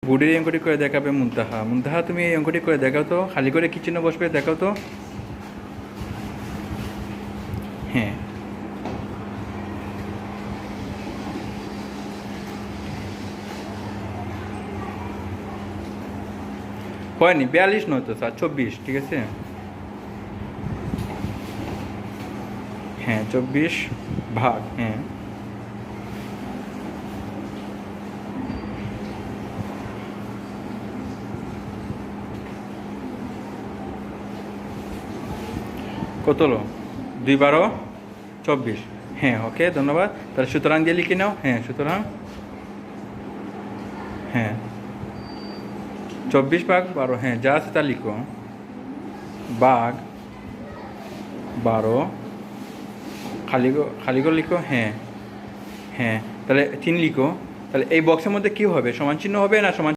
বোর্ডের এই অঙ্কটি করে দেখাবে মুনতাহা। মুনতাহা, তুমি এই অঙ্কটি করে দেখাও তো, খালি করে কি চিহ্ন বসবে দেখাও তো। হ্যাঁ, হয়নি, 42 নয় তো স্যার, 24, ঠিক আছে। হ্যাঁ, 24 ভাগ, হ্যাঁ কত হলো? 2 × 12 = 24। হ্যাঁ, ওকে, ধন্যবাদ। তাহলে সুতরাং দিয়ে লিখে নাও। হ্যাঁ, সুতরাং হ্যাঁ 24/12, হ্যাঁ যা আছে তা লিখো, ভাগ 12, খালি করে লিখো। হ্যাঁ হ্যাঁ, তাহলে 3 লিখো। তাহলে এই বক্সের মধ্যে কী হবে, সমান চিহ্ন হবে না সমান